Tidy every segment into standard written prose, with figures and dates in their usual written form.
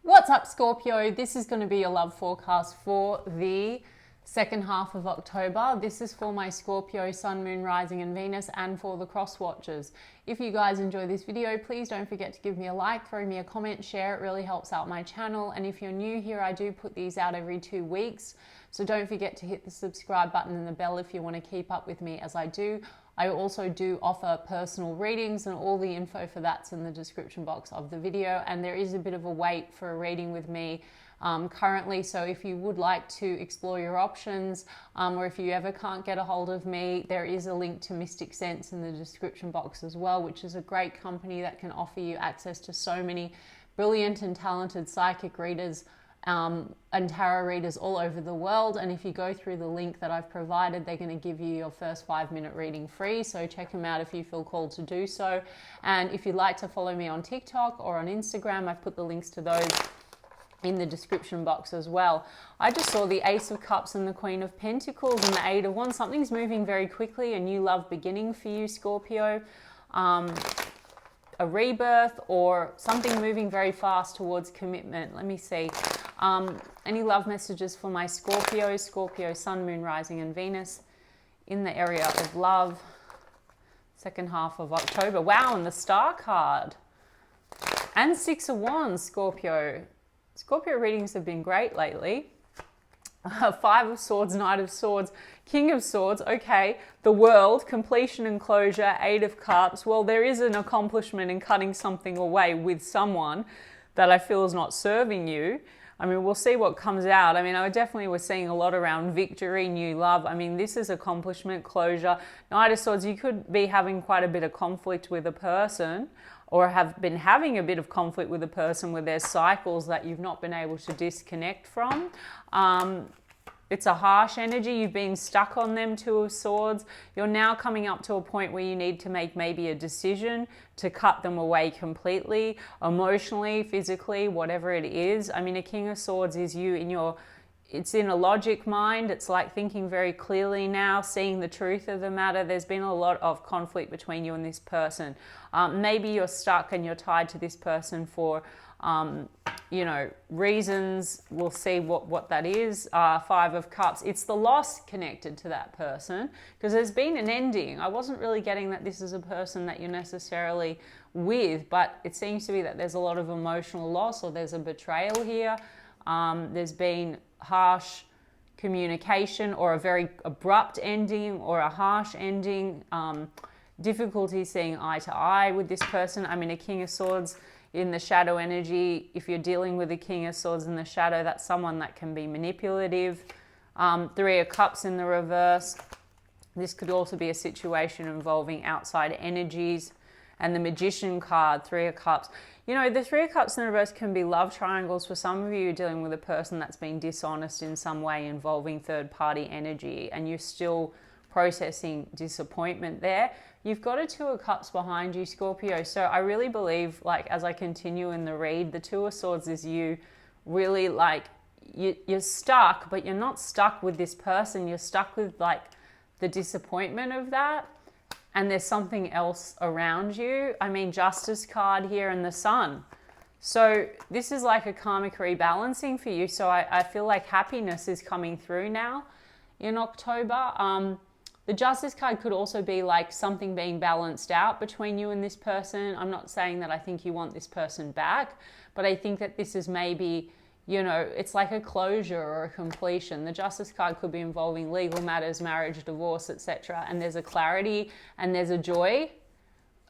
What's up, Scorpio? This is going to be your love forecast for the second half of October. This is for my Scorpio Sun, Moon, Rising and Venus, and for the cross watchers. If you guys enjoy this video, please don't forget to give me a like, throw me a comment, share. It really helps out my channel. And if you're new here, I do put these out every 2 weeks. So don't forget to hit the subscribe button and the bell if you want to keep up with me as I do. I also do offer personal readings, and all the info for that's in the description box of the video. And there is a bit of a wait for a reading with me currently. So if you would like to explore your options, or if you ever can't get a hold of me, there is a link to Mystic Sense in the description box as well, which is a great company that can offer you access to so many brilliant and talented psychic readers and tarot readers all over the world. And if you go through the link that I've provided, they're going to give you your first 5-minute reading free. So check them out if you feel called to do so. And if you'd like to follow me on TikTok or on Instagram, I've put the links to those in the description box as well. I just saw the Ace of Cups and the Queen of Pentacles and the 8 of Wands. Something's moving very quickly, a new love beginning for you, Scorpio. A rebirth or something moving very fast towards commitment. Let me see. Any love messages for my Scorpio, Scorpio Sun, Moon, Rising and Venus in the area of love, second half of October. Wow, and the Star card. And 6 of Wands, Scorpio. Scorpio readings have been great lately. 5 of Swords, Knight of Swords, King of Swords. Okay, the World, completion and closure, 8 of Cups. Well, there is an accomplishment in cutting something away with someone that I feel is not serving you. I mean, we'll see what comes out. I mean, I definitely was seeing a lot around victory, new love. I mean, this is accomplishment, closure. Knight of Swords, you could be having quite a bit of conflict with a person, or have been having a bit of conflict with a person where there's cycles that you've not been able to disconnect from. It's a harsh energy. You've been stuck on them, 2 of Swords. You're now coming up to a point where you need to make maybe a decision to cut them away completely, emotionally, physically, whatever it is. I mean, a King of Swords is you in your, it's in a logic mind. It's like thinking very clearly now, seeing the truth of the matter. There's been a lot of conflict between you and this person. Maybe you're stuck and you're tied to this person for you know, reasons. We'll see what that is. 5 of Cups. It's the loss connected to that person, because there's been an ending. I wasn't really getting that this is a person that you're necessarily with, but it seems to be that there's a lot of emotional loss, or there's a betrayal here. There's been harsh communication, or a very abrupt ending, or a harsh ending. Difficulty seeing eye to eye with this person. I mean, a King of Swords in the shadow energy, if you're dealing with a King of Swords in the shadow, that's someone that can be manipulative. 3 of Cups in the reverse. This could also be a situation involving outside energies. And the Magician card, 3 of Cups. You know, the 3 of Cups in the reverse can be love triangles. For some of you, you're dealing with a person that's been dishonest in some way involving third-party energy, and you're still processing disappointment there. You've got a 2 of Cups behind you, Scorpio. So I really believe, like, as I continue in the read, the 2 of Swords is you really, like, you're stuck, but you're not stuck with this person. You're stuck with, like, the disappointment of that. And there's something else around you. I mean, Justice card here and the Sun. So this is like a karmic rebalancing for you. So I feel like happiness is coming through now in October. The Justice card could also be like something being balanced out between you and this person. I'm not saying that I think you want this person back, but I think that this is maybe, you know, it's like a closure or a completion. The Justice card could be involving legal matters, marriage, divorce, etc. And there's a clarity and there's a joy.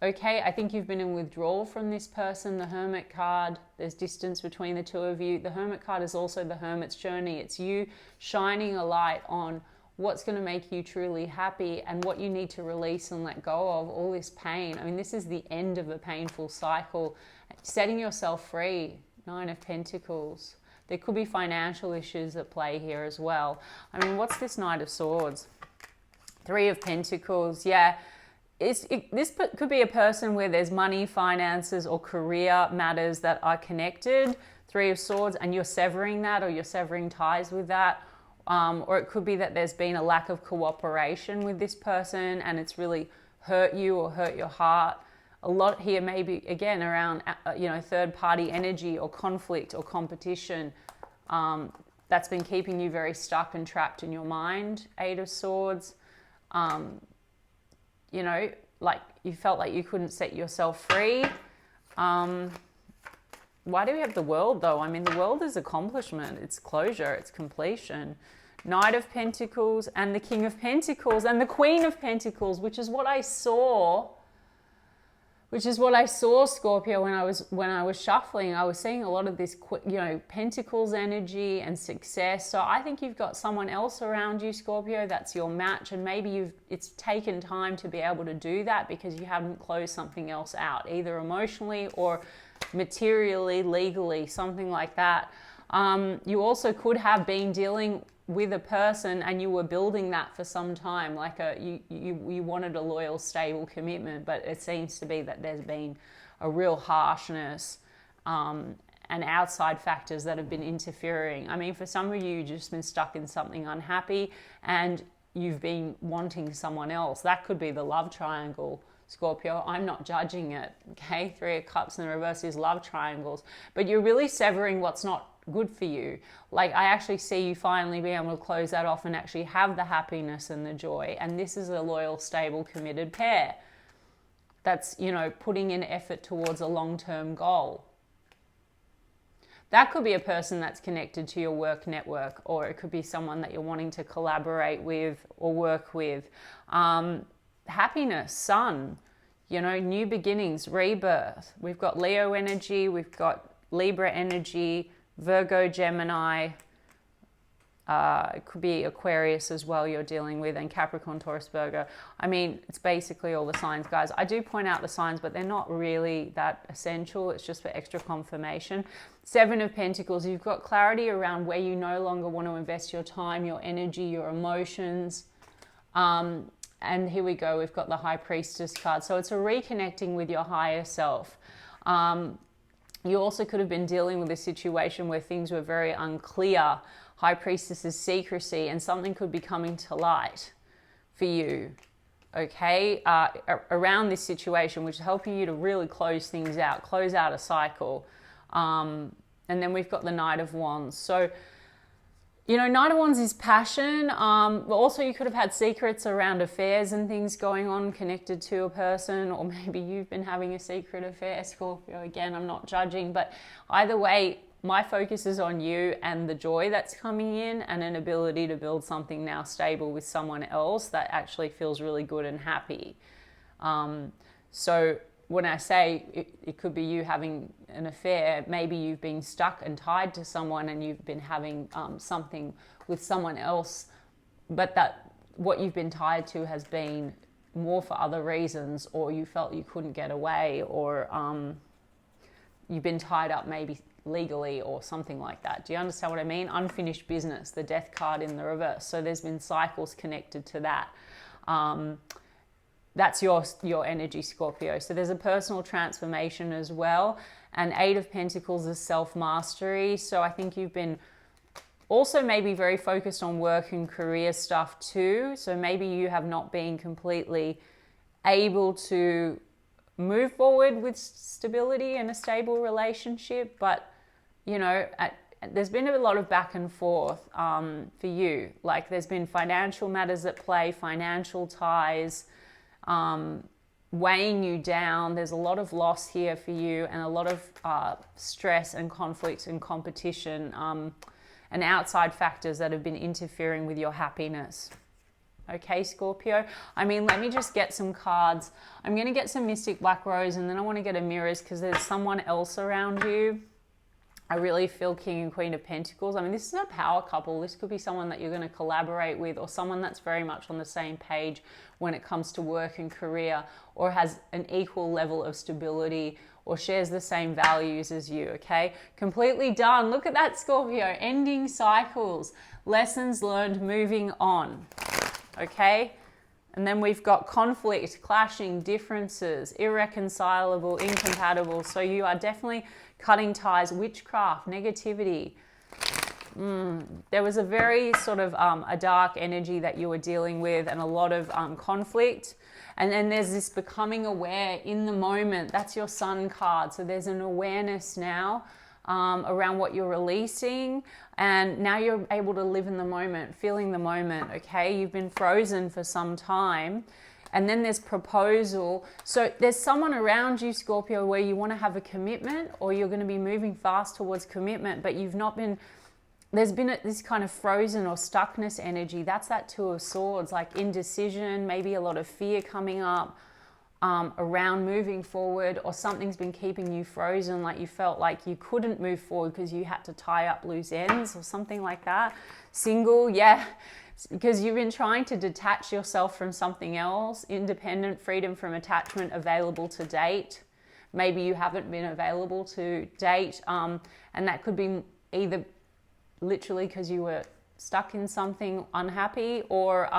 Okay, I think you've been in withdrawal from this person. The Hermit card, there's distance between the 2 of you. The Hermit card is also the Hermit's journey. It's you shining a light on what's going to make you truly happy and what you need to release and let go of, all this pain. I mean, this is the end of a painful cycle. Setting yourself free, 9 of Pentacles. There could be financial issues at play here as well. I mean, what's this Knight of Swords? 3 of Pentacles, yeah. This could be a person where there's money, finances, or career matters that are connected. 3 of Swords, and you're severing that, or you're severing ties with that. Or it could be that there's been a lack of cooperation with this person and it's really hurt you or hurt your heart. a lot here maybe, again, around, you know, third-party energy or conflict or competition. That's been keeping you very stuck and trapped in your mind. 8 of Swords. You know, like you felt like you couldn't set yourself free. Why do we have the World though? I mean, the World is accomplishment, it's closure, it's completion. Knight of Pentacles and the King of Pentacles and the Queen of Pentacles, which is what I saw. Scorpio, when I was shuffling. I was seeing a lot of this, you know, Pentacles energy and success. So I think you've got someone else around you, Scorpio, that's your match, and maybe it's taken time to be able to do that because you haven't closed something else out, either emotionally or materially, legally, something like that. You also could have been dealing with a person and you were building that for some time, like you wanted a loyal, stable commitment, but it seems to be that there's been a real harshness and outside factors that have been interfering. I mean, for some of you, you've just been stuck in something unhappy and you've been wanting someone else. That could be the love triangle, Scorpio. I'm not judging it, okay? 3 of Cups in the reverse is love triangles, but you're really severing what's not good for you. Like, I actually see you finally being able to close that off and actually have the happiness and the joy. And this is a loyal, stable, committed pair that's, you know, putting in effort towards a long-term goal. That could be a person that's connected to your work network, or it could be someone that you're wanting to collaborate with or work with. Happiness, Sun, you know, new beginnings, rebirth. We've got Leo energy, we've got Libra energy, Virgo, Gemini, it could be Aquarius as well you're dealing with, and Capricorn, Taurus, Virgo. I mean, it's basically all the signs, guys. I do point out the signs, but they're not really that essential. It's just for extra confirmation. 7 of Pentacles, you've got clarity around where you no longer want to invest your time, your energy, your emotions. And here we go, we've got the High Priestess card. So it's a reconnecting with your higher self. You also could have been dealing with a situation where things were very unclear. High Priestess is secrecy, and something could be coming to light for you, okay, around this situation, which is helping you to really close things out, close out a cycle. And then we've got the Knight of Wands. So, you know, Knight of Wands is passion. But also you could have had secrets around affairs and things going on connected to a person, or maybe you've been having a secret affair, Scorpio. Again, I'm not judging, but either way, my focus is on you and the joy that's coming in, and an ability to build something now stable with someone else that actually feels really good and happy. So when I say it could be you having an affair, maybe you've been stuck and tied to someone and you've been having something with someone else, but that what you've been tied to has been more for other reasons, or you felt you couldn't get away, or you've been tied up maybe legally or something like that. Do you understand what I mean? Unfinished business, the Death card in the reverse. So there's been cycles connected to that. That's your energy, Scorpio. So there's a personal transformation as well. And 8 of Pentacles is self-mastery. So I think you've been also maybe very focused on work and career stuff too. So maybe you have not been completely able to move forward with stability and a stable relationship. But, you know, there's been a lot of back and forth for you. Like, there's been financial matters at play, financial ties, weighing you down. There's a lot of loss here for you, and a lot of stress and conflict and competition and outside factors that have been interfering with your happiness. Okay, Scorpio? I mean, let me just get some cards. I'm going to get some Mystic Black Rose, and then I want to get a Mirrors, because there's someone else around you. I really feel King and Queen of Pentacles. I mean, this is a power couple. This could be someone that you're going to collaborate with, or someone that's very much on the same page when it comes to work and career, or has an equal level of stability, or shares the same values as you, okay? Completely done. Look at that, Scorpio. Ending cycles, lessons learned, moving on, okay? And then we've got conflict, clashing, differences, irreconcilable, incompatible. So you are definitely cutting ties, witchcraft, negativity. There was a very sort of a dark energy that you were dealing with, and a lot of conflict. And then there's this becoming aware in the moment. That's your Sun card. So there's an awareness now around what you're releasing. And now you're able to live in the moment, feeling the moment, okay? You've been frozen for some time. And then there's proposal. So there's someone around you, Scorpio, where you want to have a commitment, or you're going to be moving fast towards commitment, but you've not been... There's been this kind of frozen or stuckness energy. That's that Two of Swords, like indecision, maybe a lot of fear coming up around moving forward, or something's been keeping you frozen, like you felt like you couldn't move forward because you had to tie up loose ends or something like that. Single, yeah, because you've been trying to detach yourself from something else. Independent, freedom from attachment, available to date. Maybe you haven't been available to date, and that could be either literally because you were stuck in something unhappy, or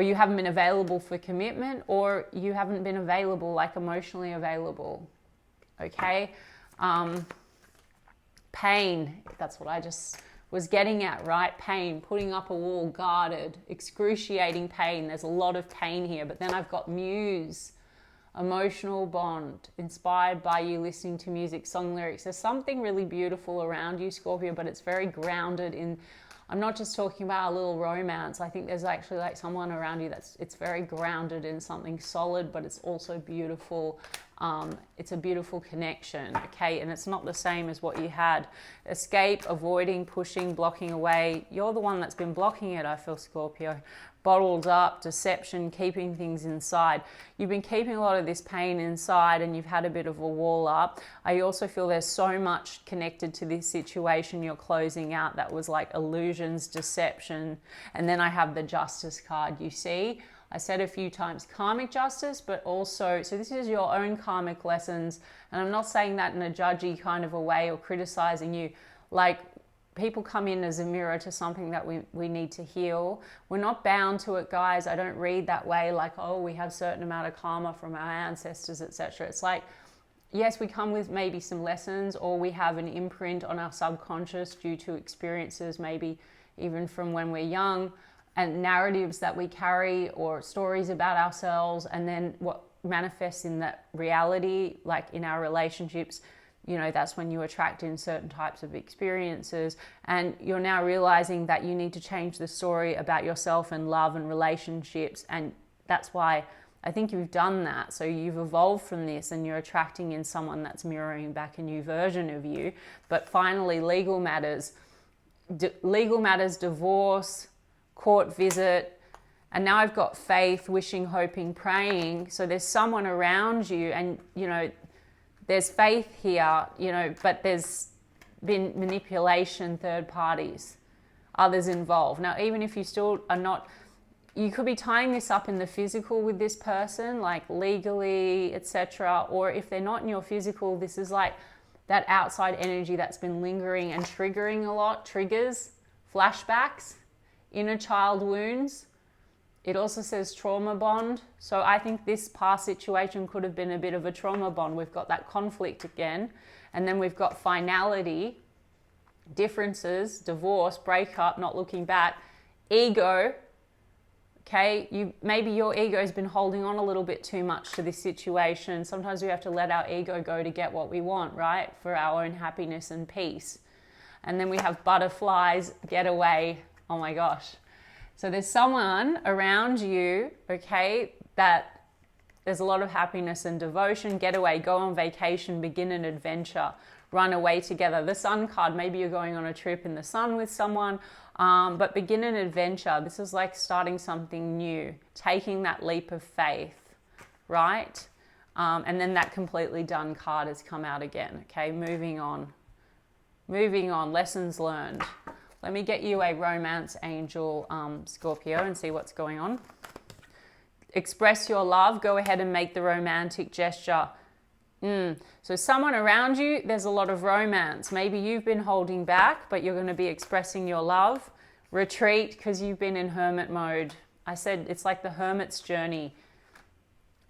you haven't been available for commitment, or you haven't been available, like emotionally available, okay? Pain, that's what I just was getting at, right? Pain, putting up a wall, guarded, excruciating pain. There's a lot of pain here, but then I've got muse, emotional bond, inspired by you listening to music, song lyrics. There's something really beautiful around you, Scorpio, but it's very grounded in, I'm not just talking about a little romance. I think there's actually like someone around you it's very grounded in something solid, but it's also beautiful. It's a beautiful connection, okay? And it's not the same as what you had. Escape, avoiding, pushing, blocking away. You're the one that's been blocking it, I feel, Scorpio. Bottled up, deception, keeping things inside. You've been keeping a lot of this pain inside, and you've had a bit of a wall up. I also feel there's so much connected to this situation you're closing out that was like illusions, deception. And then I have the Justice card, you see? I said a few times karmic justice, but also, so this is your own karmic lessons. And I'm not saying that in a judgy kind of a way or criticizing you. Like, people come in as a mirror to something that we need to heal. We're not bound to it, guys. I don't read that way, like, oh, we have a certain amount of karma from our ancestors, etc. It's like, yes, we come with maybe some lessons, or we have an imprint on our subconscious due to experiences, maybe even from when we're young, and narratives that we carry, or stories about ourselves, and then what manifests in that reality, like in our relationships. You know, that's when you attract in certain types of experiences, and you're now realizing that you need to change the story about yourself and love and relationships. And that's why I think you've done that. So you've evolved from this, and you're attracting in someone that's mirroring back a new version of you. But finally, legal matters, divorce, court visit. And now I've got faith, wishing, hoping, praying. So there's someone around you, and, you know, there's faith here, you know, but there's been manipulation, third parties, others involved. Now, even if you still are not, you could be tying this up in the physical with this person, like legally, etc. Or if they're not in your physical, this is like that outside energy that's been lingering and triggering a lot, triggers, flashbacks, inner child wounds. It also says trauma bond. So I think this past situation could have been a bit of a trauma bond. We've got that conflict again. And then we've got finality, differences, divorce, breakup, not looking back, ego. Okay, maybe your ego's been holding on a little bit too much to this situation. Sometimes we have to let our ego go to get what we want, right? For our own happiness and peace. And then we have butterflies, get away. Oh my gosh. So there's someone around you, okay, that there's a lot of happiness and devotion. Get away, go on vacation, begin an adventure, run away together. The Sun card, maybe you're going on a trip in the sun with someone, but begin an adventure. This is like starting something new, taking that leap of faith, right? And then that completely done card has come out again, okay? Moving on, lessons learned. Let me get you a romance angel, Scorpio, and see what's going on. Express your love. Go ahead and make the romantic gesture. So someone around you, there's a lot of romance. Maybe you've been holding back, but you're going to be expressing your love. Retreat, because you've been in hermit mode. I said it's like the hermit's journey.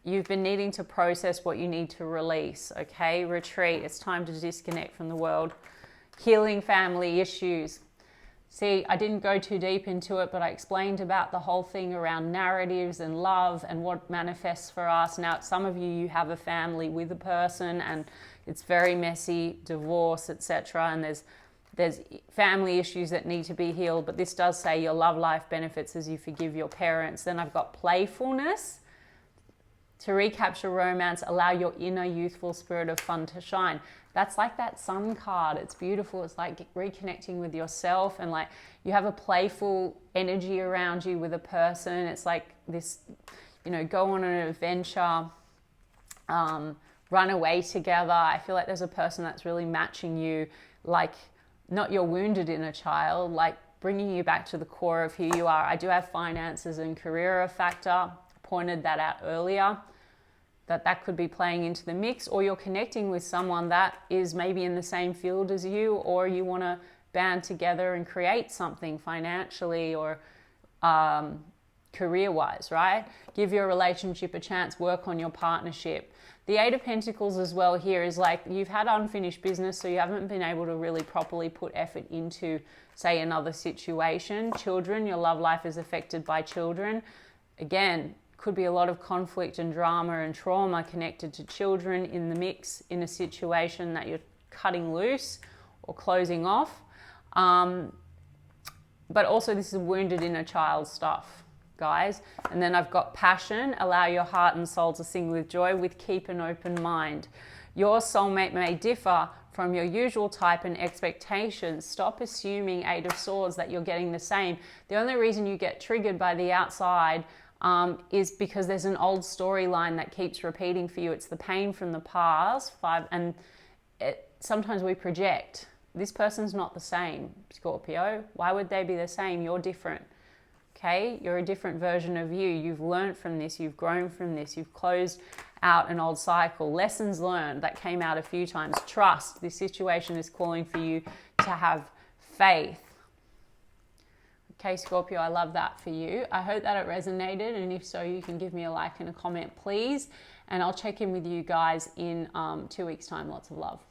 You've been needing to process what you need to release, okay? Retreat. It's time to disconnect from the world. healing family issues. See, I didn't go too deep into it, but I explained about the whole thing around narratives and love and what manifests for us. Now, some of you, you have a family with a person and it's very messy, divorce, etc. And there's family issues that need to be healed, but this does say your love life benefits as you forgive your parents. Then I've got playfulness. To recapture romance, allow your inner youthful spirit of fun to shine. That's like that sun card. It's beautiful. It's like reconnecting with yourself, and like you have a playful energy around you with a person. It's like this, you know, go on an adventure, run away together. I feel like there's a person that's really matching you, like not your wounded inner child, like bringing you back to the core of who you are. I do have finances and career a factor. Pointed that out earlier, that could be playing into the mix, or you're connecting with someone that is maybe in the same field as you, or you want to band together and create something financially or career-wise, right? Give your relationship a chance, work on your partnership. The Eight of Pentacles as well here is like you've had unfinished business, so you haven't been able to really properly put effort into, say, another situation. Children, your love life is affected by children. Again, could be a lot of conflict and drama and trauma connected to children in the mix in a situation that you're cutting loose or closing off. But also this is wounded inner child stuff, guys. And then I've got passion. Allow your heart and soul to sing with joy with keep an open mind. Your soulmate may differ from your usual type and expectations. Stop assuming, Eight of Swords, that you're getting the same. The only reason you get triggered by the outside is because there's an old storyline that keeps repeating for you. It's the pain from the past. And sometimes we project. This person's not the same, Scorpio. Why would they be the same? You're different. Okay? You're a different version of you. You've learned from this. You've grown from this. You've closed out an old cycle. Lessons learned, that came out a few times. Trust. This situation is calling for you to have faith. Okay, Scorpio, I love that for you. I hope that it resonated, and if so, you can give me a like and a comment, please. And I'll check in with you guys in 2 weeks' time. Lots of love.